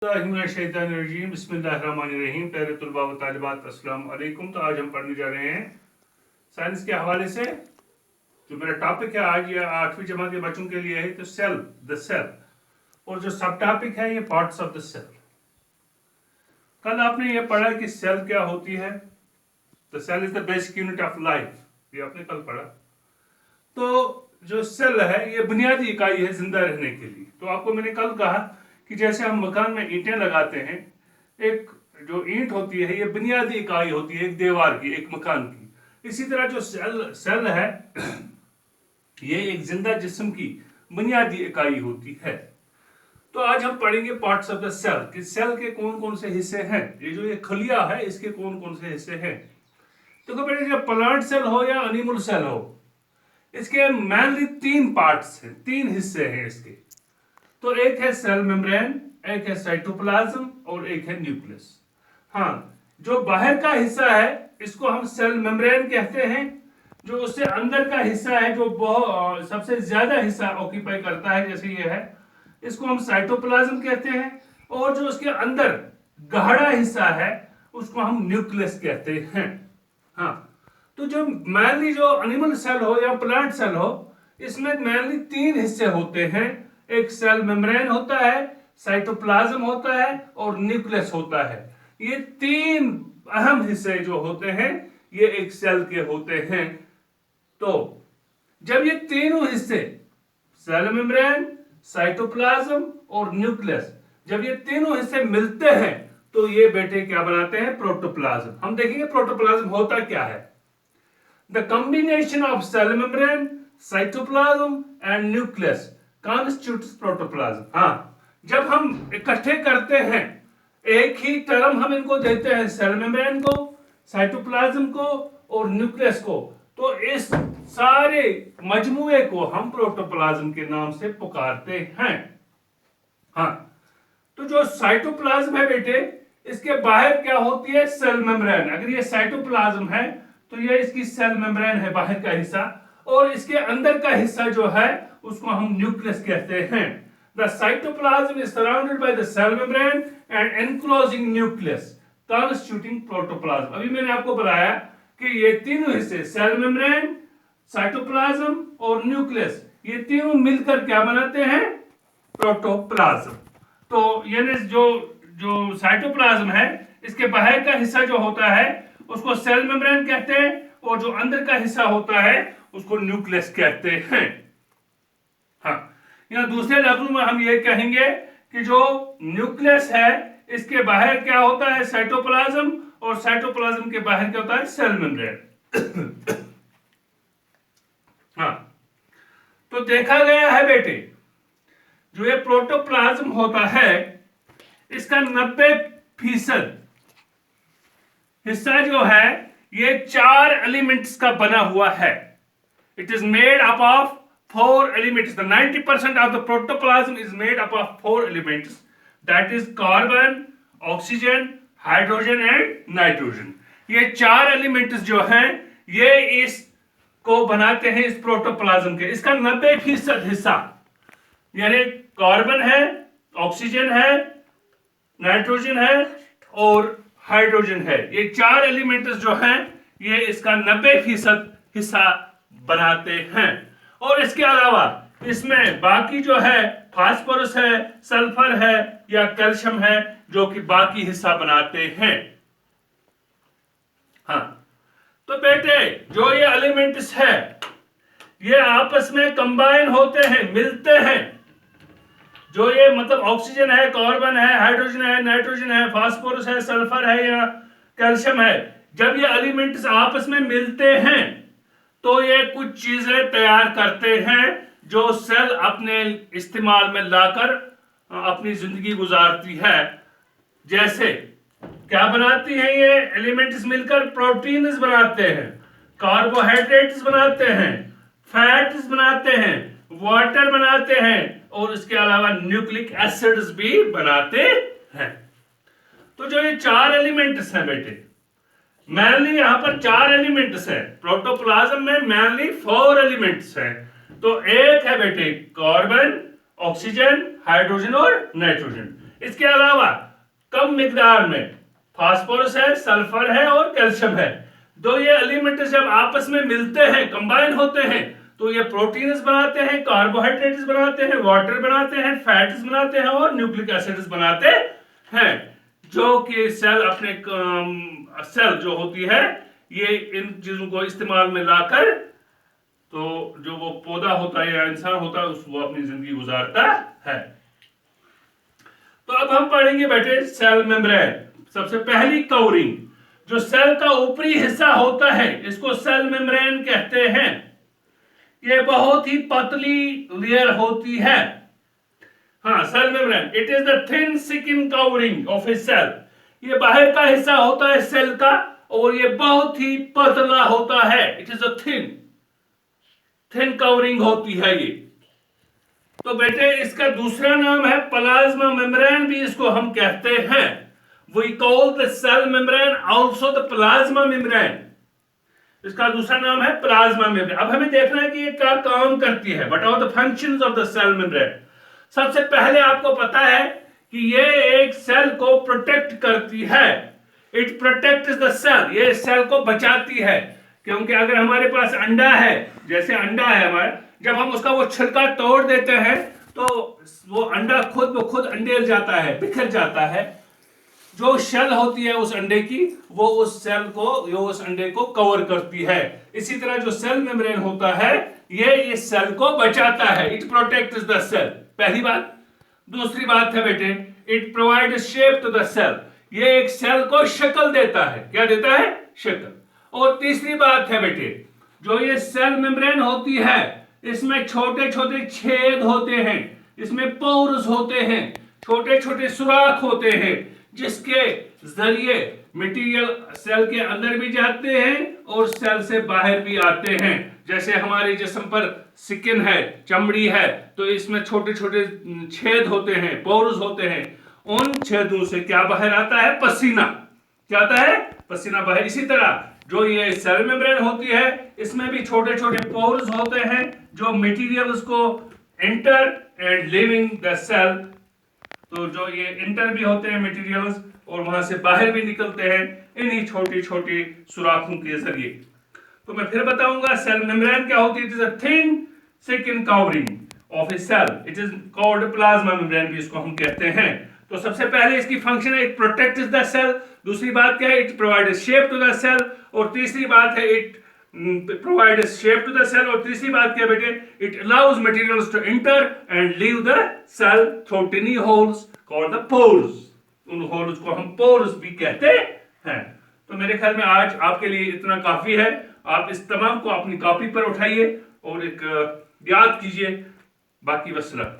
बिस्मिल्लाहिर्रहमानिर्रहीम। प्यारे तुलबा व तालिबात, अस्सलाम वालेकुम। तो आज हम पढ़ने जा रहे हैं साइंस के हवाले से। जो मेरा टॉपिक है आज ये 8वीं जमात के बच्चों के लिए है, तो सेल, द सेल, और जो सब टॉपिक है ये पार्ट्स ऑफ द सेल। कल आपने ये पढ़ा कि सेल क्या होती है। The cell is the basic unit of life, ये आपने कल पढ़ा। तो जो सेल है ये बुनियादी इकाई है जिंदा रहने के लिए। तो आपको मैंने कल कहा कि जैसे हम मकान में ईंटें लगाते हैं, एक जो ईंट होती है ये बुनियादी इकाई होती है एक दीवार की, एक मकान की। इसी तरह जो सेल है ये एक जिंदा जिस्म की बुनियादी इकाई होती है। तो आज हम पढ़ेंगे पार्ट्स ऑफ द सेल कि सेल के कौन कौन से हिस्से हैं। ये जो ये खलिया है इसके कौन कौन से हिस्से हैं। तो बेटे जब प्लांट सेल हो या एनिमल सेल हो, इसके मेनली 3 पार्ट्स हैं, 3 हिस्से हैं इसके। तो एक है सेल मेम्ब्रेन, एक है साइटोप्लाज्म और एक है न्यूक्लियस। हाँ, जो बाहर का हिस्सा है इसको हम सेल मेम्ब्रेन कहते हैं। जो उससे अंदर का हिस्सा है जो बहुत सबसे ज्यादा हिस्सा ऑक्यूपाई करता है, जैसे ये है, इसको हम साइटोप्लाज्म कहते हैं। और जो उसके अंदर गहरा हिस्सा है उसको हम न्यूक्लियस कहते हैं। हाँ, तो जो मेनली जो एनिमल सेल हो या प्लांट सेल हो, इसमें मेनली 3 हिस्से होते हैं। एक सेल मेम्ब्रेन होता है, साइटोप्लाज्म होता है और न्यूक्लियस होता है। ये 3 अहम हिस्से जो होते हैं ये एक सेल के होते हैं। तो जब ये तीनों हिस्से सेल मेम्ब्रेन, साइटोप्लाज्म और न्यूक्लियस, जब ये तीनों हिस्से मिलते हैं तो ये बेटे क्या बनाते हैं, प्रोटोप्लाज्म। हम देखेंगे प्रोटोप्लाज्म होता क्या है। The combination of cell membrane, cytoplasm and nucleus constitutes protoplasm. हाँ, जब हम इकट्ठे करते हैं एक ही टर्म हम इनको देते हैं, सेल मेम्ब्रेन को, साइटोप्लाज्म को और न्यूक्लियस को, तो इस सारे मजमूए को हम प्रोटोप्लाज्म के नाम से पुकारते हैं। हाँ, तो जो साइटोप्लाज्म है बेटे, इसके बाहर क्या होती है, सेल मेम्ब्रेन। अगर ये साइटोप्लाज्म है तो ये इसकी सेल मेम्ब्रेन है, बाहर का हिस्सा, और इसके अंदर का हिस्सा जो है उसको हम न्यूक्लियस कहते हैं। The cytoplasm is surrounded by the cell membrane and enclosing nucleus, constituting protoplasm। अभी मैंने आपको बताया कि ये तीनों हिस्से सेल मेम्ब्रेन, साइटोप्लाज्म और न्यूक्लियस, ये तीनों मिलकर क्या बनाते हैं, प्रोटोप्लाज्म। तो यानी जो जो साइटोप्लाज्म है इसके बाहर का हिस्सा जो होता है उसको सेल मेम्ब्रेन कहते हैं, और जो अंदर का हिस्सा होता है उसको न्यूक्लियस कहते हैं। हाँ, या दूसरे लफ्जों में हम ये कहेंगे कि जो न्यूक्लियस है इसके बाहर क्या होता है, साइटोप्लाज्म, और साइटोप्लाज्म के बाहर क्या होता है, सेल मेम्ब्रेन। हाँ, तो देखा गया है बेटे जो ये प्रोटोप्लाज्म होता है इसका 90% हिस्सा जो है ये 4 एलिमेंट्स का बना हुआ है। It is made up of 4 elements. The 90% of the protoplasm is made up of 4 elements. That is carbon, oxygen, hydrogen and nitrogen. ये 4 elements जो हैं ये इसको बनाते हैं, इस प्रोटोप्लाज्म के। इसका 90% हिस्सा यानी कार्बन है, ऑक्सीजन है, नाइट्रोजन है और हाइड्रोजन है। ये 4 एलिमेंट्स जो हैं ये इसका 90% हिस्सा बनाते हैं। और इसके अलावा इसमें बाकी जो है फास्फोरस है, सल्फर है या कैल्शियम है जो कि बाकी हिस्सा बनाते हैं। हाँ, तो बेटे जो ये एलिमेंट्स है ये आपस में कंबाइन होते हैं, मिलते हैं। जो ये मतलब ऑक्सीजन है, कार्बन है, हाइड्रोजन है, नाइट्रोजन है, फास्फोरस है, सल्फर है या कैल्शियम है, जब ये एलिमेंट्स आपस में मिलते हैं तो ये कुछ चीजें तैयार करते हैं जो सेल अपने इस्तेमाल में लाकर अपनी जिंदगी गुजारती है। जैसे क्या बनाती हैं ये एलिमेंट्स मिलकर, प्रोटीन्स बनाते हैं, कार्बोहाइड्रेट्स बनाते हैं, फैट्स बनाते हैं, वाटर बनाते हैं और इसके अलावा न्यूक्लिक एसिड्स भी बनाते हैं। तो जो ये 4 एलिमेंट्स हैं बेटे, मेनली यहां पर 4 एलिमेंट्स है। प्रोटोप्लाज्म में मेनली 4 एलिमेंट्स हैं। तो एक है बेटे कार्बन, ऑक्सीजन, हाइड्रोजन और नाइट्रोजन। इसके अलावा कम मिकदार में फास्फोरस है, सल्फर है और कैल्शियम है। दो ये एलिमेंट जब आपस में मिलते हैं, कंबाइन होते हैं, तो ये प्रोटीन्स बनाते हैं, कार्बोहाइड्रेट्स बनाते हैं, वाटर बनाते हैं, फैट्स बनाते हैं और न्यूक्लिक एसिड्स बनाते हैं, जो कि सेल अपने सेल जो होती है ये इन चीजों को इस्तेमाल में लाकर तो जो वो पौधा होता है या इंसान होता है वो अपनी जिंदगी गुजारता है। तो अब हम पढ़ेंगे बेटे सेल मेम्ब्रेन। सबसे पहली कवरिंग, जो सेल का ऊपरी हिस्सा होता है इसको सेल मेम्ब्रेन कहते हैं। ये बहुत ही पतली लेयर होती है। हाँ, cell membrane it is the thin skin covering of a cell. ये बाहर का हिस्सा होता है सेल का और ये बहुत ही पतला होता है। It is a thin covering होती है ये। तो बेटे इसका दूसरा नाम है प्लाज्मा मेम्ब्रेन, भी इसको हम कहते हैं। We call the cell membrane also the plasma membrane. इसका दूसरा नाम है प्लाज्मा मेम्ब्रेन। अब हमें देखना है कि ये क्या काम करती है। What are the functions of the cell membrane. सबसे पहले आपको पता है कि ये एक सेल को प्रोटेक्ट करती है। इट प्रोटेक्ट्स द सेल, ये सेल को बचाती है। क्योंकि अगर हमारे पास अंडा है, जैसे अंडा है हमारा, जब हम उसका वो छिलका तोड़ देते हैं तो वो अंडा खुद ब खुद अंडेल जाता है, बिखर जाता है। जो शेल होती है उस अंडे की वो उस सेल को, उस अंडे को कवर करती है। इसी तरह जो सेल मेम्ब्रेन होता है ये इस सेल को बचाता है। इट प्रोटेक्ट्स द सेल, पहली बात। दूसरी बात है बेटे, it provide shape to the cell. ये एक सेल को शक्ल देता है। क्या देता है? शक्ल। और तीसरी बात है बेटे, जो ये सेल मेम्ब्रेन होती है इसमें छोटे छोटे छेद होते हैं, इसमें पोर्स होते हैं, छोटे छोटे सुराख होते हैं, जिसके जरिए मटेरियल सेल के अंदर भी जाते हैं और सेल से बाहर भी आते हैं। जैसे हमारे जिस्म पर स्किन है, चमड़ी है, तो इसमें छोटे छोटे छेद होते हैं, पोर्स होते हैं। उन छेदों से क्या बाहर आता है? पसीना। क्या आता है? पसीना बाहर। इसी तरह जो ये सेल मेम्ब्रेन होती है इसमें भी छोटे छोटे पोर्स होते हैं जो मटेरियल्स को enter and living the cell. तो जो ये इंटर भी होते हैं मटेरियल्स और वहां से बाहर भी निकलते हैं इन्हीं छोटी छोटी सुराखों के जरिए। तो मैं फिर बताऊंगा सेल मेम्ब्रेन क्या होती है। It is a thin skin covering of a cell. It is called plasma membrane भी इसको हम कहते हैं। तो सबसे पहले इसकी फंक्शन है इट प्रोटेक्ट्स द सेल। दूसरी बात क्या है? It provide shape to the cell. और तीसरी बात है it provide shape to the cell. और तीसरी बात क्या बेटे? It allows materials to enter and leave the cell through tiny holes called the pores. उन होल्स को हम पोर्स भी कहते हैं। तो मेरे ख्याल में आज आपके लिए इतना काफी है। आप इस तमाम को अपनी कॉपी पर उठाइए और एक याद कीजिए। बाकी वस्सलाम।